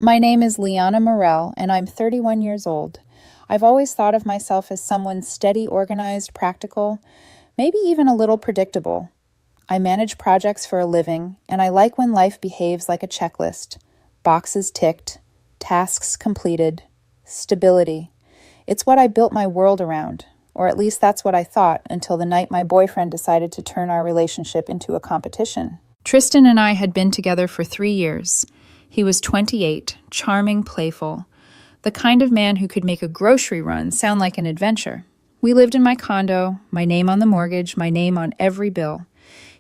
My name is Liana Morel, and I'm 31 years old. I've always thought of myself as someone steady, organized, practical, maybe even a little predictable. I manage projects for a living, and I like when life behaves like a checklist. Boxes ticked, tasks completed, stability. It's what I built my world around, or at least that's what I thought until the night my boyfriend decided to turn our relationship into a competition. Tristan and I had been together for 3 years. He was 28, charming, playful, the kind of man who could make a grocery run sound like an adventure. We lived in my condo, my name on the mortgage, my name on every bill.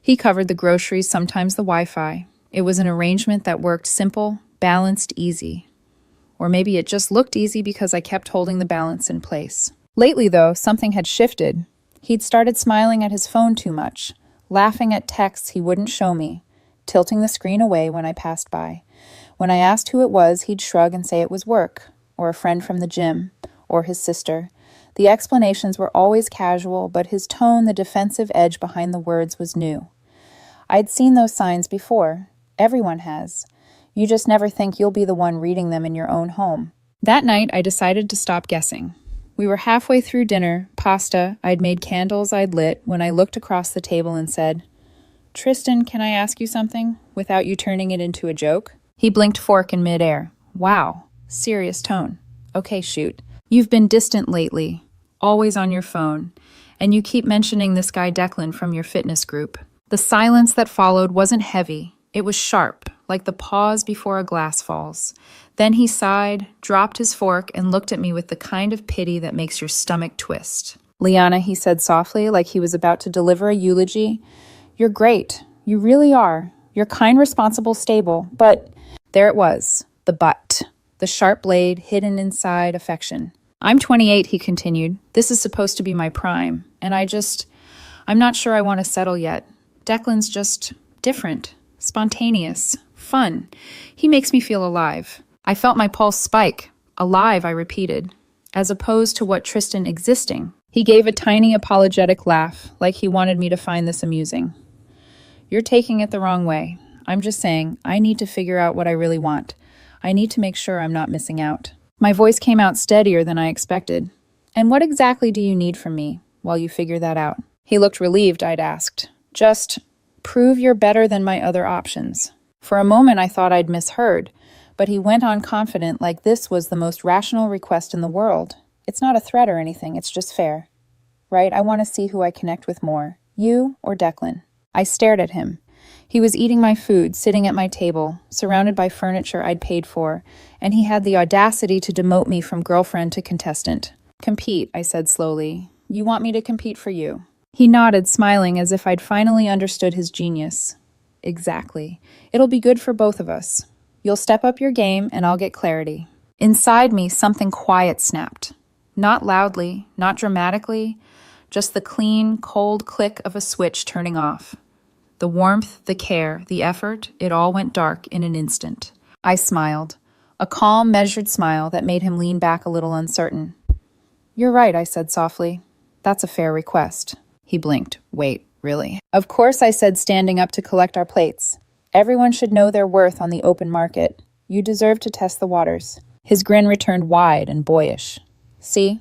He covered the groceries, sometimes the Wi-Fi. It was an arrangement that worked simple, balanced, easy. Or maybe it just looked easy because I kept holding the balance in place. Lately, though, something had shifted. He'd started smiling at his phone too much, laughing at texts he wouldn't show me, tilting the screen away when I passed by. When I asked who it was, he'd shrug and say it was work, or a friend from the gym, or his sister. The explanations were always casual, but his tone, the defensive edge behind the words, was new. I'd seen those signs before. Everyone has. You just never think you'll be the one reading them in your own home. That night, I decided to stop guessing. We were halfway through dinner, pasta, I'd made candles I'd lit, when I looked across the table and said, "Tristan, can I ask you something, without you turning it into a joke?" He blinked fork in midair. Wow, serious tone. Okay, shoot. You've been distant lately, always on your phone, and you keep mentioning this guy Declan from your fitness group. The silence that followed wasn't heavy. It was sharp, like the pause before a glass falls. Then he sighed, dropped his fork, and looked at me with the kind of pity that makes your stomach twist. "Liana," he said softly, like he was about to deliver a eulogy, "you're great. You really are. You're kind, responsible, stable, but..." There it was, the but, the sharp blade hidden inside affection. "I'm 28, he continued. This is supposed to be my prime, and I'm not sure I want to settle yet. Declan's just different, spontaneous, fun. He makes me feel alive." I felt my pulse spike. Alive, I repeated, as opposed to what Tristan existing. He gave a tiny apologetic laugh, like he wanted me to find this amusing. "You're taking it the wrong way. I'm just saying, I need to figure out what I really want. I need to make sure I'm not missing out." My voice came out steadier than I expected. "And what exactly do you need from me, while you figure that out?" He looked relieved, I'd asked. "Just prove you're better than my other options." For a moment, I thought I'd misheard, but he went on confident like this was the most rational request in the world. "It's not a threat or anything, it's just fair. Right? I want to see who I connect with more, you or Declan." I stared at him. He was eating my food, sitting at my table, surrounded by furniture I'd paid for, and he had the audacity to demote me from girlfriend to contestant. "Compete," I said slowly. "You want me to compete for you?" He nodded, smiling as if I'd finally understood his genius. "Exactly. It'll be good for both of us. You'll step up your game, and I'll get clarity." Inside me, something quiet snapped. Not loudly, not dramatically, just the clean, cold click of a switch turning off. The warmth, the care, the effort, it all went dark in an instant. I smiled, a calm, measured smile that made him lean back a little uncertain. "You're right," I said softly. "That's a fair request." He blinked. "Wait, really?" "Of course," I said, standing up to collect our plates. "Everyone should know their worth on the open market. You deserve to test the waters." His grin returned wide and boyish. "See?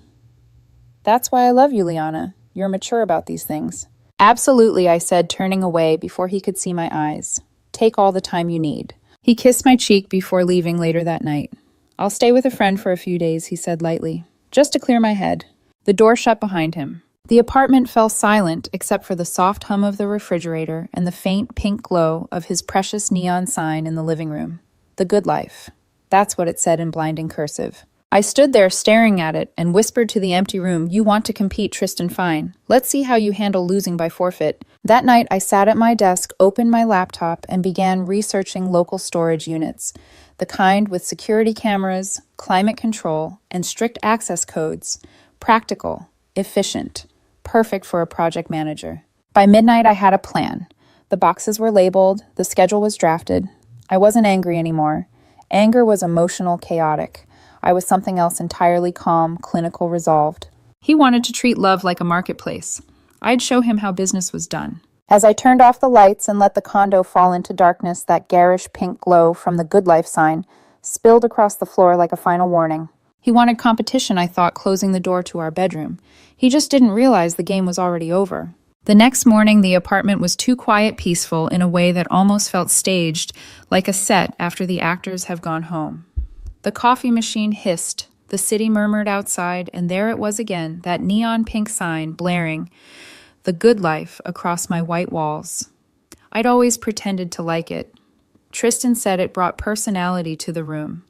That's why I love you, Liana. You're mature about these things." "Absolutely," I said, turning away before he could see my eyes. "Take all the time you need." He kissed my cheek before leaving later that night. "I'll stay with a friend for a few days," he said lightly, "just to clear my head." The door shut behind him. The apartment fell silent except for the soft hum of the refrigerator and the faint pink glow of his precious neon sign in the living room. The Good Life. That's what it said in blinding cursive. I stood there staring at it and whispered to the empty room, "You want to compete, Tristan, fine. Let's see how you handle losing by forfeit." That night, I sat at my desk, opened my laptop, and began researching local storage units, the kind with security cameras, climate control, and strict access codes. Practical, efficient, perfect for a project manager. By midnight, I had a plan. The boxes were labeled, the schedule was drafted. I wasn't angry anymore. Anger was emotional, chaotic. I was something else entirely calm, clinical, resolved. He wanted to treat love like a marketplace. I'd show him how business was done. As I turned off the lights and let the condo fall into darkness, that garish pink glow from the Good Life sign spilled across the floor like a final warning. He wanted competition, I thought, closing the door to our bedroom. He just didn't realize the game was already over. The next morning, the apartment was too quiet, peaceful, in a way that almost felt staged, like a set after the actors have gone home. The coffee machine hissed, the city murmured outside, and there it was again, that neon pink sign blaring, "The Good Life," across my white walls. I'd always pretended to like it. Tristan said it brought personality to the room.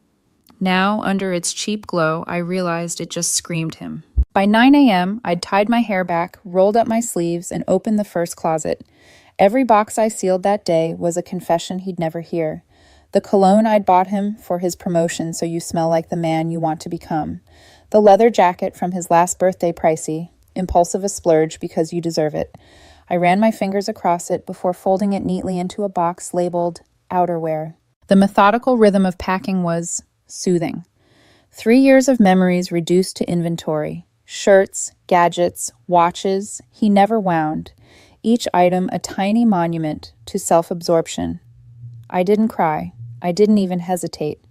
Now, under its cheap glow, I realized it just screamed him. By 9 a.m., I'd tied my hair back, rolled up my sleeves, and opened the first closet. Every box I sealed that day was a confession he'd never hear. The cologne I'd bought him for his promotion so you smell like the man you want to become. The leather jacket from his last birthday pricey, impulsive a splurge because you deserve it. I ran my fingers across it before folding it neatly into a box labeled outerwear. The methodical rhythm of packing was soothing. 3 years of memories reduced to inventory. Shirts, gadgets, watches, he never wound. Each item a tiny monument to self-absorption. I didn't cry. I didn't even hesitate.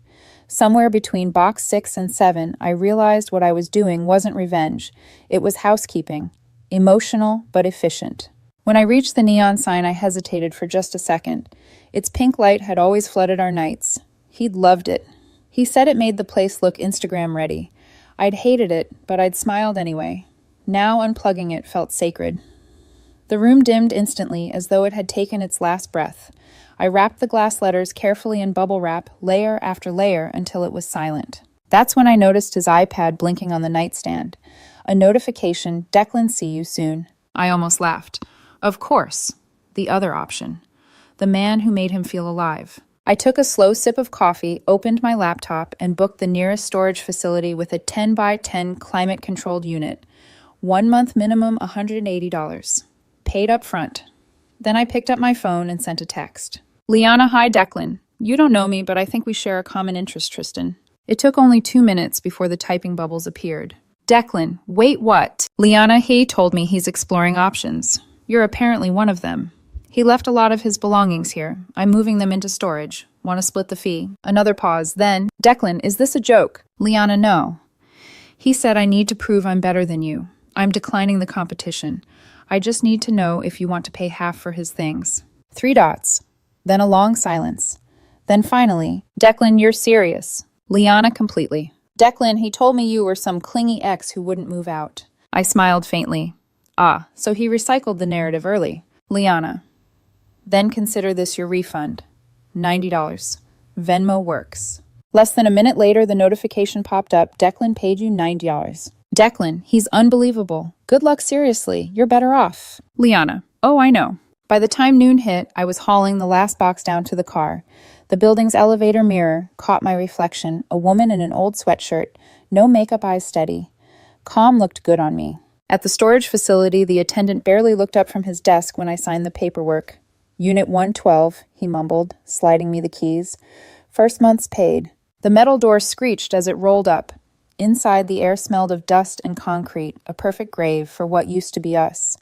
Somewhere between box 6 and 7, I realized what I was doing wasn't revenge. It was housekeeping. Emotional, but efficient. When I reached the neon sign, I hesitated for just a second. Its pink light had always flooded our nights. He'd loved it. He said it made the place look Instagram ready. I'd hated it, but I'd smiled anyway. Now unplugging it felt sacred. The room dimmed instantly, as though it had taken its last breath. I wrapped the glass letters carefully in bubble wrap, layer after layer, until it was silent. That's when I noticed his iPad blinking on the nightstand. A notification, "Declan, see you soon." I almost laughed. Of course. The other option. The man who made him feel alive. I took a slow sip of coffee, opened my laptop, and booked the nearest storage facility with a 10 by 10 climate-controlled unit. 1 month minimum $180. Paid up front. Then I picked up my phone and sent a text. "Liana, hi Declan. You don't know me, but I think we share a common interest, Tristan." It took only 2 minutes before the typing bubbles appeared. "Declan, wait, what?" "Liana, he told me he's exploring options. You're apparently one of them. He left a lot of his belongings here. I'm moving them into storage. Want to split the fee?" Another pause. Then, "Declan, is this a joke?" "Liana, no. He said I need to prove I'm better than you. I'm declining the competition. I just need to know if you want to pay half for his things." 3 dots. Then a long silence. Then finally, "Declan, you're serious." "Liana, completely." "Declan, he told me you were some clingy ex who wouldn't move out." I smiled faintly. "Ah, so he recycled the narrative early." "Liana, then consider this your refund. $90. Venmo works." Less than a minute later, the notification popped up. "Declan paid you $90. "Declan, he's unbelievable. Good luck, seriously. You're better off." "Liana, oh, I know." By the time noon hit, I was hauling the last box down to the car. The building's elevator mirror caught my reflection, a woman in an old sweatshirt, no makeup, eyes steady. Calm looked good on me. At the storage facility, the attendant barely looked up from his desk when I signed the paperwork. "Unit 112, he mumbled, sliding me the keys. "First month's paid." The metal door screeched as it rolled up. Inside, the air smelled of dust and concrete, a perfect grave for what used to be us.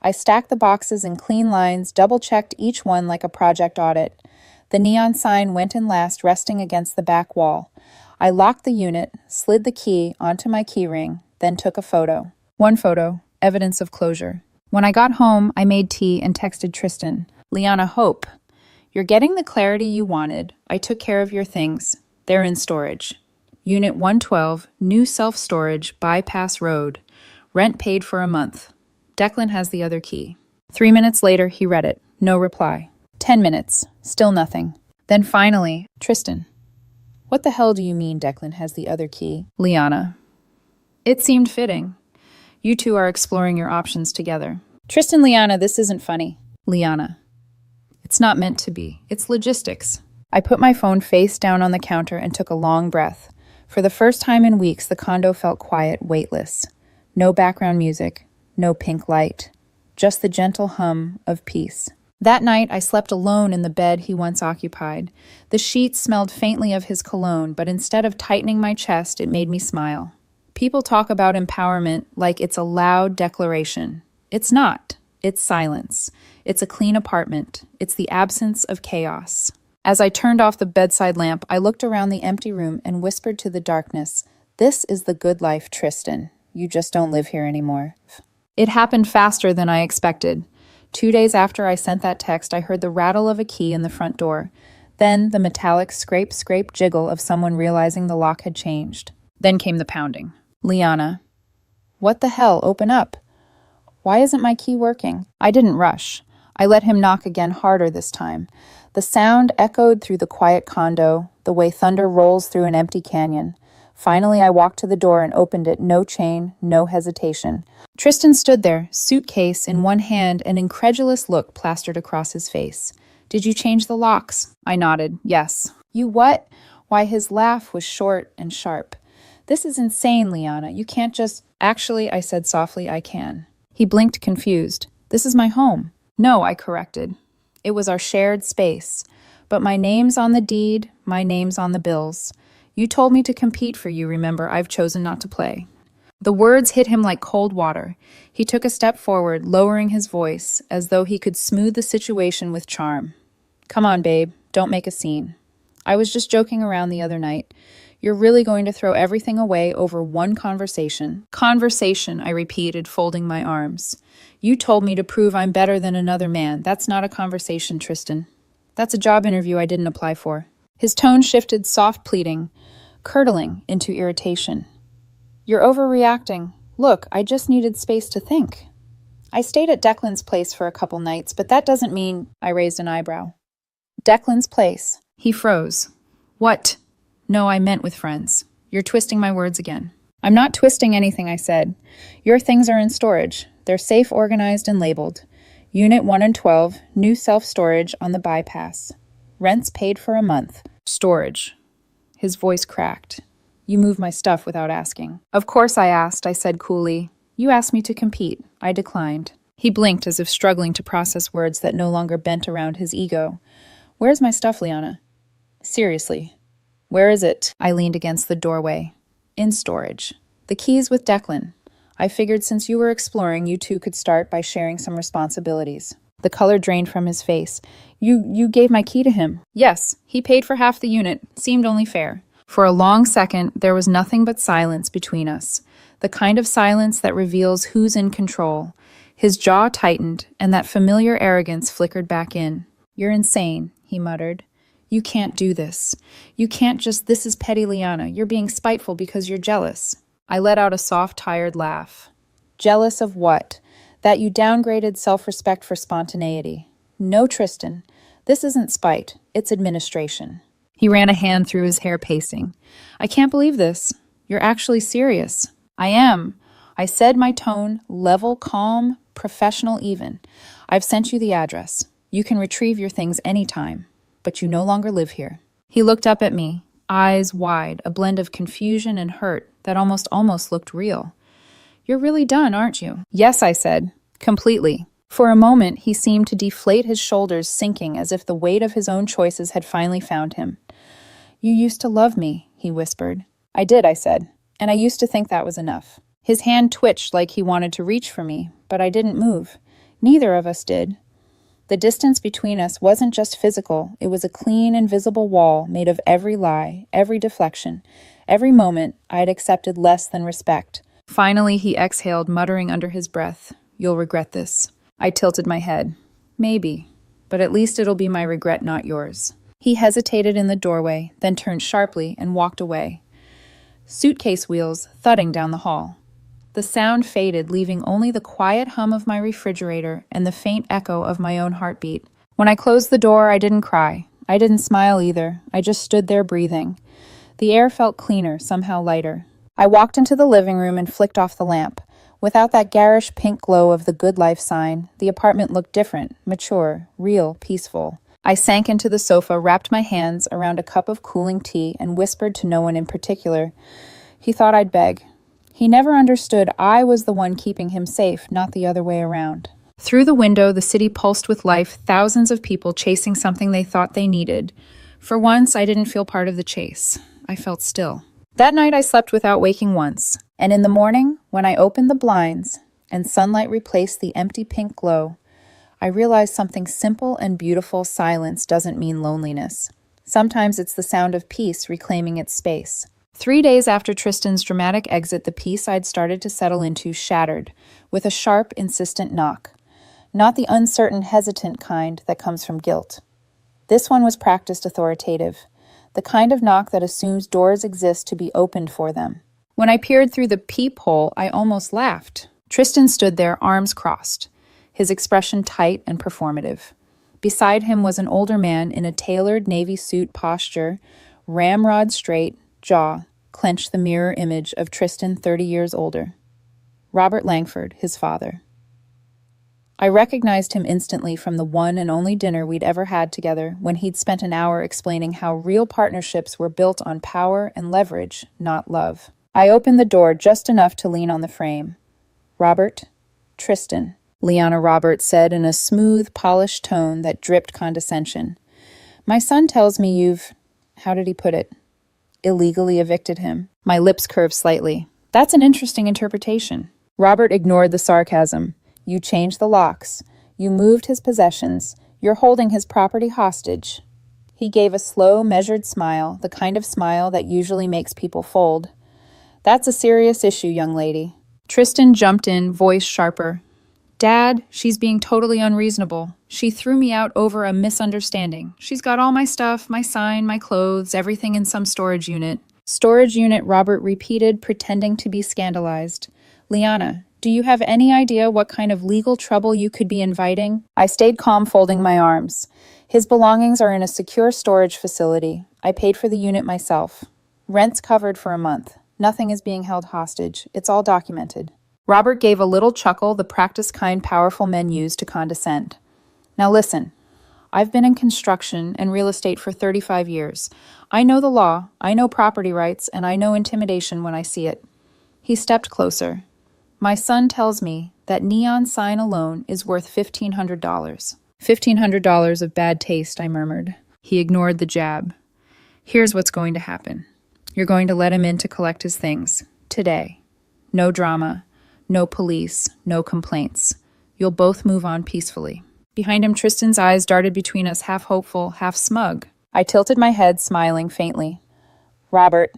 I stacked the boxes in clean lines, double-checked each one like a project audit. The neon sign went in last, resting against the back wall. I locked the unit, slid the key onto my keyring, then took a photo. One photo, evidence of closure. When I got home, I made tea and texted Tristan. "Liana, hope. You're getting the clarity you wanted. I took care of your things. They're in storage. Unit 112, new self-storage, Bypass Road. Rent paid for a month. Declan has the other key." 3 minutes later, he read it. No reply. 10 minutes. Still nothing. Then finally, "Tristan, what the hell do you mean Declan has the other key?" "Liana, it seemed fitting. You two are exploring your options together." "Tristan, Liana, this isn't funny." "Liana, it's not meant to be. It's logistics." I put my phone face down on the counter and took a long breath. For the first time in weeks, the condo felt quiet, weightless. No background music, no pink light, just the gentle hum of peace. That night, I slept alone in the bed he once occupied. The sheets smelled faintly of his cologne, but instead of tightening my chest, it made me smile. People talk about empowerment like it's a loud declaration. It's not. It's silence. It's a clean apartment. It's the absence of chaos. As I turned off the bedside lamp, I looked around the empty room and whispered to the darkness, "This is the good life, Tristan. You just don't live here anymore." It happened faster than I expected. 2 days after I sent that text, I heard the rattle of a key in the front door. Then the metallic scrape, scrape jiggle of someone realizing the lock had changed. Then came the pounding. "Liana." "What the hell? Open up." "Why isn't my key working?" I didn't rush. I let him knock again, harder this time. The sound echoed through the quiet condo, the way thunder rolls through an empty canyon. Finally, I walked to the door and opened it, no chain, no hesitation. Tristan stood there, suitcase in one hand, an incredulous look plastered across his face. "Did you change the locks?" I nodded, "Yes." "You what?" Why, his laugh was short and sharp. "This is insane, Liana. You can't just—" "Actually," I said softly, "I can." He blinked, confused. "This is my home." "No," I corrected. "It was our shared space. But my name's on the deed, my name's on the bills. You told me to compete for you, remember? I've chosen not to play." The words hit him like cold water. He took a step forward, lowering his voice, as though he could smooth the situation with charm. "Come on, babe. Don't make a scene. I was just joking around the other night. You're really going to throw everything away over one conversation?" "Conversation," I repeated, folding my arms. "You told me to prove I'm better than another man. That's not a conversation, Tristan. That's a job interview I didn't apply for." His tone shifted, soft pleading, curdling into irritation. "You're overreacting. Look, I just needed space to think. I stayed at Declan's place for a couple nights, but that doesn't mean—" I raised an eyebrow. "Declan's place." He froze. "What?" "No, I meant with friends." "You're twisting my words again." "I'm not twisting anything," I said. "Your things are in storage. They're safe, organized, and labeled. Unit 1 and 12, new self-storage on the bypass. Rent's paid for a month." "Storage." His voice cracked. "You move my stuff without asking." "Of course I asked," I said coolly. "You asked me to compete. I declined." He blinked as if struggling to process words that no longer bent around his ego. "Where's my stuff, Liana? Seriously. Where is it?" I leaned against the doorway. "In storage. The key's with Declan. I figured since you were exploring, you two could start by sharing some responsibilities." The color drained from his face. You gave my key to him." "Yes, he paid for half the unit. Seemed only fair." For a long second, there was nothing but silence between us. The kind of silence that reveals who's in control. His jaw tightened, and that familiar arrogance flickered back in. "You're insane," he muttered. "You can't do this. You can't just— this is petty, Liana. You're being spiteful because you're jealous." I let out a soft, tired laugh. "Jealous of what? That you downgraded self-respect for spontaneity. No, Tristan. This isn't spite. It's administration." He ran a hand through his hair, pacing. "I can't believe this. You're actually serious." "I am." I said, my tone level, calm, professional even. "I've sent you the address. You can retrieve your things anytime. But you no longer live here." He looked up at me, eyes wide, a blend of confusion and hurt that almost looked real. "You're really done, aren't you?" "Yes," I said. "Completely." For a moment, he seemed to deflate, his shoulders sinking as if the weight of his own choices had finally found him. "You used to love me," he whispered. "I did," I said, "and I used to think that was enough." His hand twitched like he wanted to reach for me, but I didn't move. Neither of us did. The distance between us wasn't just physical, it was a clean, invisible wall made of every lie, every deflection, every moment I had accepted less than respect. Finally, he exhaled, muttering under his breath, "You'll regret this." I tilted my head. "Maybe, but at least it'll be my regret, not yours." He hesitated in the doorway, then turned sharply and walked away. Suitcase wheels thudding down the hall. The sound faded, leaving only the quiet hum of my refrigerator and the faint echo of my own heartbeat. When I closed the door, I didn't cry. I didn't smile either. I just stood there breathing. The air felt cleaner, somehow lighter. I walked into the living room and flicked off the lamp. Without that garish pink glow of the Good Life sign, the apartment looked different, mature, real, peaceful. I sank into the sofa, wrapped my hands around a cup of cooling tea, and whispered to no one in particular. He thought I'd beg. He never understood I was the one keeping him safe, not the other way around. Through the window, the city pulsed with life, thousands of people chasing something they thought they needed. For once, I didn't feel part of the chase. I felt still. That night, I slept without waking once. And in the morning, when I opened the blinds and sunlight replaced the empty pink glow, I realized something simple and beautiful: silence doesn't mean loneliness. Sometimes it's the sound of peace reclaiming its space. 3 days after Tristan's dramatic exit, the peace I'd started to settle into shattered, with a sharp, insistent knock. Not the uncertain, hesitant kind that comes from guilt. This one was practiced, authoritative, the kind of knock that assumes doors exist to be opened for them. When I peered through the peephole, I almost laughed. Tristan stood there, arms crossed, his expression tight and performative. Beside him was an older man in a tailored navy suit posture, ramrod straight, jaw clenched, the mirror image of Tristan 30 years older. Robert Langford, his father. I recognized him instantly from the one and only dinner we'd ever had together, when he'd spent an hour explaining how real partnerships were built on power and leverage, not love. I opened the door just enough to lean on the frame. "Robert, Tristan," Liana Roberts said in a smooth, polished tone that dripped condescension. "My son tells me you've," how did he put it, "illegally evicted him." My lips curved slightly. "That's an interesting interpretation." Robert ignored the sarcasm. "You changed the locks. You moved his possessions. You're holding his property hostage." He gave a slow, measured smile, the kind of smile that usually makes people fold. "That's a serious issue, young lady." Tristan jumped in, voice sharper. "Dad, she's being totally unreasonable. She threw me out over a misunderstanding. She's got all my stuff, my sign, my clothes, everything in some storage unit." "Storage unit," Robert repeated, pretending to be scandalized. "Liana, do you have any idea what kind of legal trouble you could be inviting?" I stayed calm, folding my arms. "His belongings are in a secure storage facility. I paid for the unit myself. Rent's covered for a month. Nothing is being held hostage. It's all documented." Robert gave a little chuckle, the practiced kind powerful men use to condescend. "Now listen, I've been in construction and real estate for 35 years. I know the law, I know property rights, and I know intimidation when I see it." He stepped closer. "My son tells me that neon sign alone is worth $1,500. $1,500 of bad taste," I murmured. He ignored the jab. "Here's what's going to happen. You're going to let him in to collect his things. Today. No drama. No police. No complaints. You'll both move on peacefully." Behind him, Tristan's eyes darted between us, half hopeful, half smug. I tilted my head, smiling faintly. "Robert,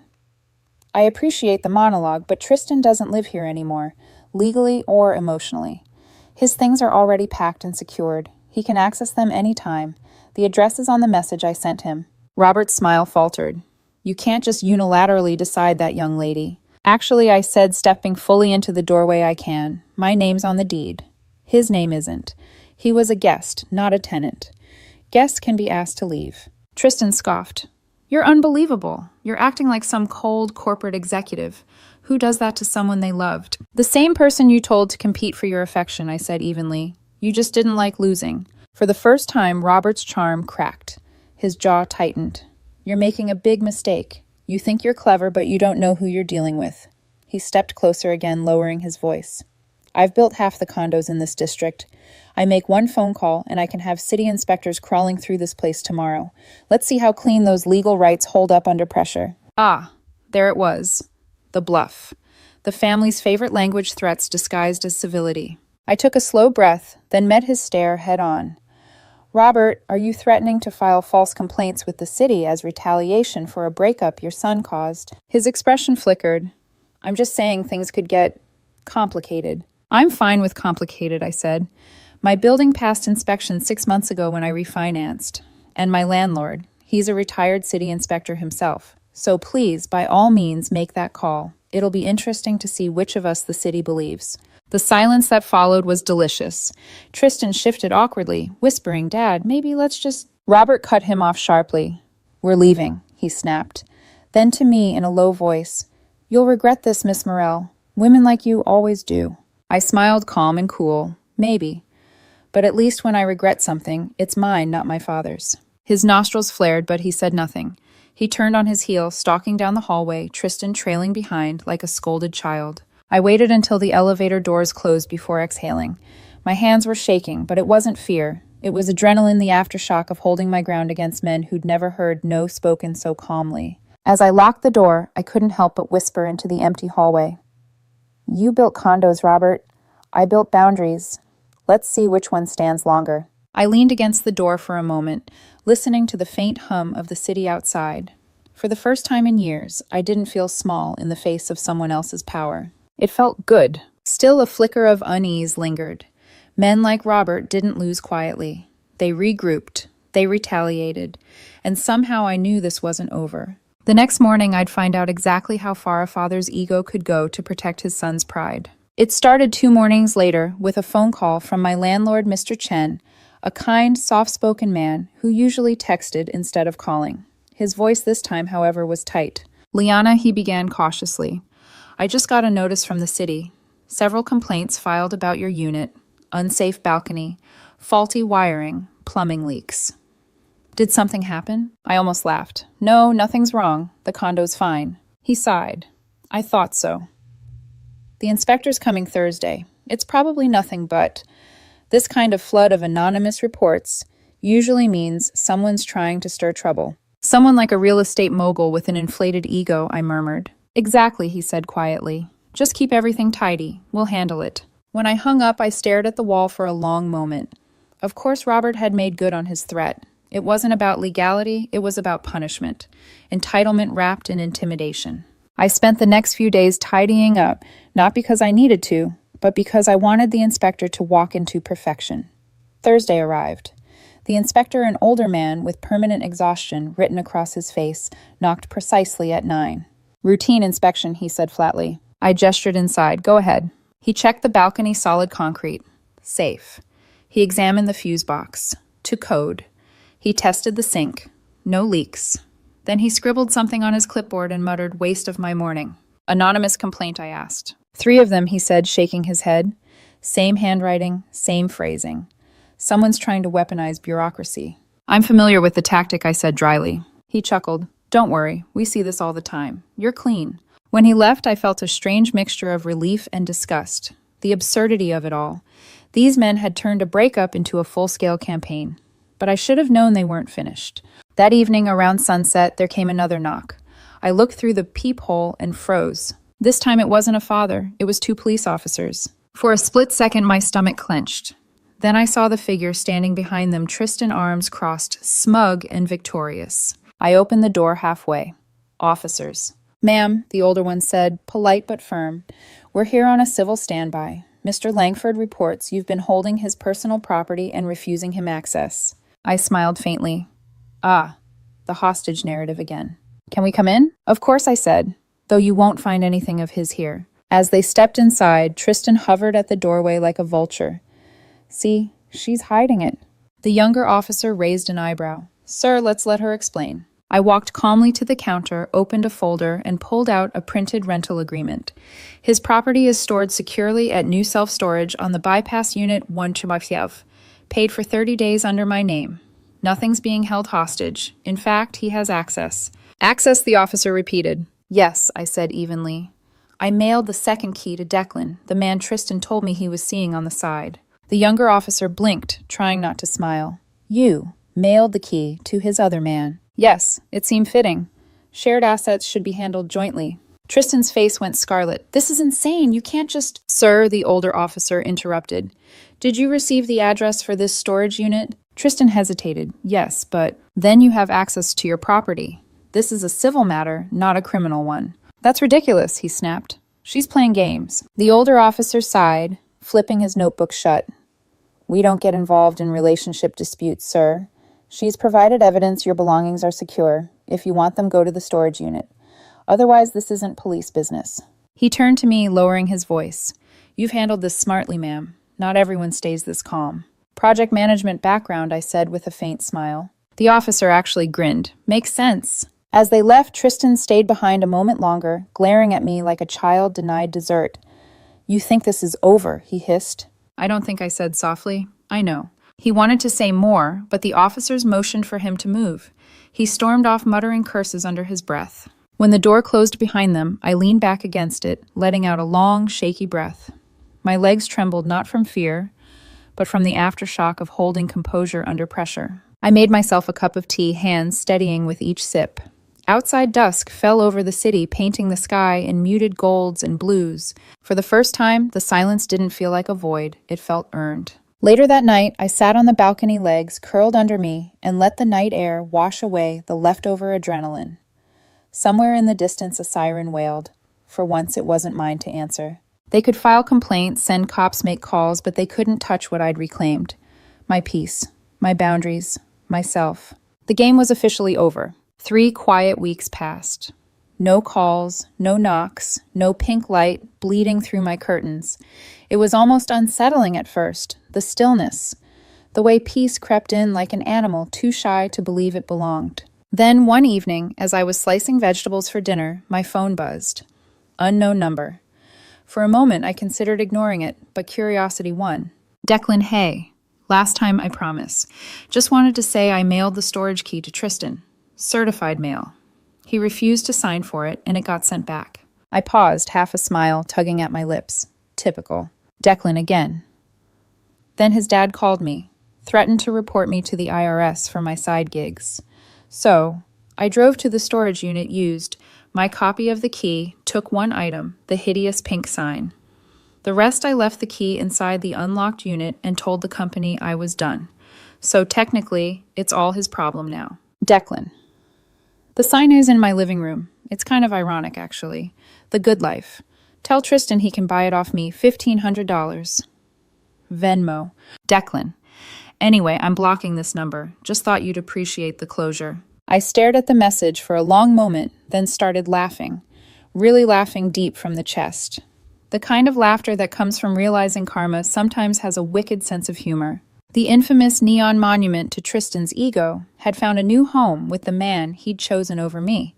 I appreciate the monologue, but Tristan doesn't live here anymore, legally or emotionally. His things are already packed and secured. He can access them any time. The address is on the message I sent him." Robert's smile faltered. "You can't just unilaterally decide that, young lady." "Actually," I said, stepping fully into the doorway, "I can. My name's on the deed. His name isn't. He was a guest, not a tenant. Guests can be asked to leave." Tristan scoffed. "You're unbelievable. You're acting like some cold corporate executive. Who does that to someone they loved?" "The same person you told to compete for your affection," I said evenly. "You just didn't like losing." For the first time, Robert's charm cracked. His jaw tightened. "You're making a big mistake. You think you're clever, but you don't know who you're dealing with." He stepped closer again, lowering his voice. "I've built half the condos in this district. I make one phone call, and I can have city inspectors crawling through this place tomorrow. Let's see how clean those legal rights hold up under pressure." Ah, there it was. The bluff. The family's favorite language, threats disguised as civility. I took a slow breath, then met his stare head on. "Robert, are you threatening to file false complaints with the city as retaliation for a breakup your son caused?" His expression flickered. "I'm just saying things could get complicated." "I'm fine with complicated," I said. "My building passed inspection 6 months ago when I refinanced. And my landlord, he's a retired city inspector himself. So please, by all means, make that call. It'll be interesting to see which of us the city believes." The silence that followed was delicious. Tristan shifted awkwardly, whispering, "Dad, maybe let's just—" Robert cut him off sharply. "We're leaving," he snapped. Then to me in a low voice, "You'll regret this, Miss Morell. Women like you always do." I smiled, calm and cool. "Maybe. But at least when I regret something, it's mine, not my father's." His nostrils flared, but he said nothing. He turned on his heel, stalking down the hallway, Tristan trailing behind like a scolded child. I waited until the elevator doors closed before exhaling. My hands were shaking, but it wasn't fear. It was adrenaline, the aftershock of holding my ground against men who'd never heard no spoken so calmly. As I locked the door, I couldn't help but whisper into the empty hallway. "You built condos, Robert. I built boundaries. Let's see which one stands longer. I leaned against the door for a moment, listening to the faint hum of the city outside. For the first time in years, I didn't feel small in the face of someone else's power. It felt good. Still, a flicker of unease lingered. Men like Robert didn't lose quietly. They regrouped, they retaliated, and somehow I knew this wasn't over. The next morning, I'd find out exactly how far a father's ego could go to protect his son's pride. It started 2 mornings later with a phone call from my landlord, Mr. Chen, a kind, soft-spoken man who usually texted instead of calling. His voice this time, however, was tight. "Liana," he began cautiously, "I just got a notice from the city. Several complaints filed about your unit, unsafe balcony, faulty wiring, plumbing leaks." Did something happen? I almost laughed. "No, nothing's wrong. The condo's fine." He sighed. "I thought so. The inspector's coming Thursday. It's probably nothing but this kind of flood of anonymous reports usually means someone's trying to stir trouble." "Someone like a real estate mogul with an inflated ego," I murmured. "Exactly," he said quietly. "Just keep everything tidy. We'll handle it." When I hung up, I stared at the wall for a long moment. Of course, Robert had made good on his threat. It wasn't about legality, it was about punishment. Entitlement wrapped in intimidation. I spent the next few days tidying up, not because I needed to, but because I wanted the inspector to walk into perfection. Thursday arrived. The inspector, an older man with permanent exhaustion written across his face, knocked precisely at 9. "Routine inspection," he said flatly. I gestured inside. "Go ahead." He checked the balcony solid concrete. Safe. He examined the fuse box. To code. He tested the sink. No leaks. Then he scribbled something on his clipboard and muttered, "Waste of my morning." "Anonymous complaint," I asked. 3 of them, he said, shaking his head. Same handwriting, same phrasing. Someone's trying to weaponize bureaucracy. "I'm familiar with the tactic," I said dryly. He chuckled. "Don't worry, we see this all the time. You're clean." When he left, I felt a strange mixture of relief and disgust. The absurdity of it all. These men had turned a breakup into a full-scale campaign. But I should have known they weren't finished. That evening, around sunset, there came another knock. I looked through the peephole and froze. This time it wasn't a father, it was 2 police officers. For a split second, my stomach clenched. Then I saw the figure standing behind them, Tristan, arms crossed, smug and victorious. I opened the door halfway. "Officers." "Ma'am," the older one said, polite but firm, "we're here on a civil standby. Mr. Langford reports you've been holding his personal property and refusing him access." I smiled faintly. "Ah, the hostage narrative again. Can we come in?" "Of course," I said, "though you won't find anything of his here." As they stepped inside, Tristan hovered at the doorway like a vulture. "See, she's hiding it." The younger officer raised an eyebrow. "Sir, let's let her explain." I walked calmly to the counter, opened a folder, and pulled out a printed rental agreement. His property is stored securely at New Self-Storage on the Bypass Unit 1 Chemofiev. Paid for 30 days under my name. Nothing's being held hostage. In fact, he has access. "Access," the officer repeated. "Yes," I said evenly. I mailed the second key to Declan, the man Tristan told me he was seeing on the side. The younger officer blinked, trying not to smile. "You mailed the key to his other man." "Yes, it seemed fitting. Shared assets should be handled jointly." Tristan's face went scarlet. "This is insane. You can't just—" "Sir," the older officer interrupted. "Did you receive the address for this storage unit?" Tristan hesitated. "Yes, but—" "Then you have access to your property. This is a civil matter, not a criminal one." "That's ridiculous," he snapped. "She's playing games." The older officer sighed, flipping his notebook shut. "We don't get involved in relationship disputes, sir. She's provided evidence your belongings are secure. If you want them, go to the storage unit. Otherwise, this isn't police business." He turned to me, lowering his voice. "You've handled this smartly, ma'am. Not everyone stays this calm." "Project management background," I said with a faint smile. The officer actually grinned. "Makes sense." As they left, Tristan stayed behind a moment longer, glaring at me like a child denied dessert. "You think this is over," he hissed. "I don't think," I said softly. "I know." He wanted to say more, but the officers motioned for him to move. He stormed off, muttering curses under his breath. When the door closed behind them, I leaned back against it, letting out a long, shaky breath. My legs trembled not from fear, but from the aftershock of holding composure under pressure. I made myself a cup of tea, hands steadying with each sip. Outside dusk fell over the city, painting the sky in muted golds and blues. For the first time, the silence didn't feel like a void, it felt earned. Later that night, I sat on the balcony legs curled under me and let the night air wash away the leftover adrenaline. Somewhere in the distance, a siren wailed. For once, it wasn't mine to answer. They could file complaints, send cops, make calls, but they couldn't touch what I'd reclaimed. My peace, my boundaries, myself. The game was officially over. 3 quiet weeks passed. No calls, no knocks, no pink light bleeding through my curtains. It was almost unsettling at first, the stillness, the way peace crept in like an animal too shy to believe it belonged. Then one evening, as I was slicing vegetables for dinner, my phone buzzed. Unknown number. For a moment, I considered ignoring it, but curiosity won. Declan, hey. Last time, I promise. Just wanted to say I mailed the storage key to Tristan. Certified mail. He refused to sign for it, and it got sent back. I paused, half a smile tugging at my lips. Typical. Declan again. Then his dad called me, threatened to report me to the IRS for my side gigs. So, I drove to the storage unit, used my copy of the key, took one item, the hideous pink sign. The rest I left the key inside the unlocked unit and told the company I was done. So technically, it's all his problem now. Declan. The sign is in my living room. It's kind of ironic, actually. The good life. Tell Tristan he can buy it off me, $1,500. Venmo. Declan. Anyway, I'm blocking this number. Just thought you'd appreciate the closure. I stared at the message for a long moment, then started laughing. Really laughing deep from the chest. The kind of laughter that comes from realizing karma sometimes has a wicked sense of humor. The infamous neon monument to Tristan's ego had found a new home with the man he'd chosen over me.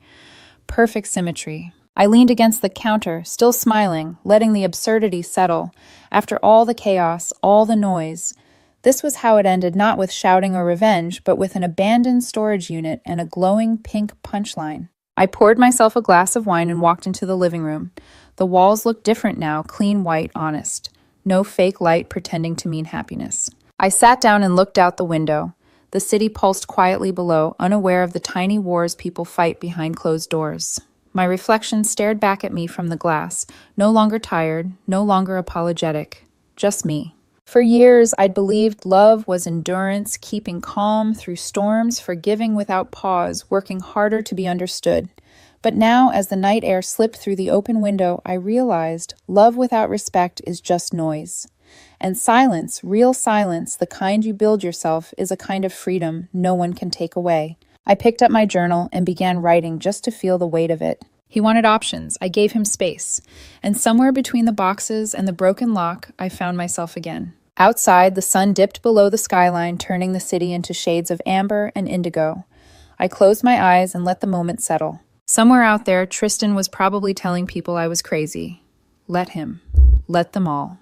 Perfect symmetry. I leaned against the counter, still smiling, letting the absurdity settle. After all the chaos, all the noise, this was how it ended, not with shouting or revenge, but with an abandoned storage unit and a glowing pink punchline. I poured myself a glass of wine and walked into the living room. The walls looked different now, clean white, honest. No fake light pretending to mean happiness. I sat down and looked out the window. The city pulsed quietly below, unaware of the tiny wars people fight behind closed doors. My reflection stared back at me from the glass, no longer tired, no longer apologetic. Just me. For years, I'd believed love was endurance, keeping calm through storms, forgiving without pause, working harder to be understood. But now, as the night air slipped through the open window, I realized love without respect is just noise. And silence, real silence, the kind you build yourself, is a kind of freedom no one can take away. I picked up my journal and began writing just to feel the weight of it. He wanted options. I gave him space. And somewhere between the boxes and the broken lock, I found myself again. Outside, the sun dipped below the skyline, turning the city into shades of amber and indigo. I closed my eyes and let the moment settle. Somewhere out there, Tristan was probably telling people I was crazy. Let him. Let them all.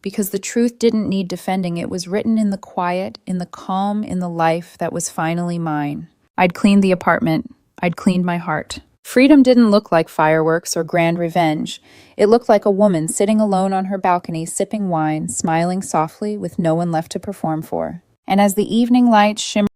Because the truth didn't need defending. It was written in the quiet, in the calm, in the life that was finally mine. I'd cleaned the apartment. I'd cleaned my heart. Freedom didn't look like fireworks or grand revenge. It looked like a woman sitting alone on her balcony, sipping wine, smiling softly with no one left to perform for. And as the evening light shimmered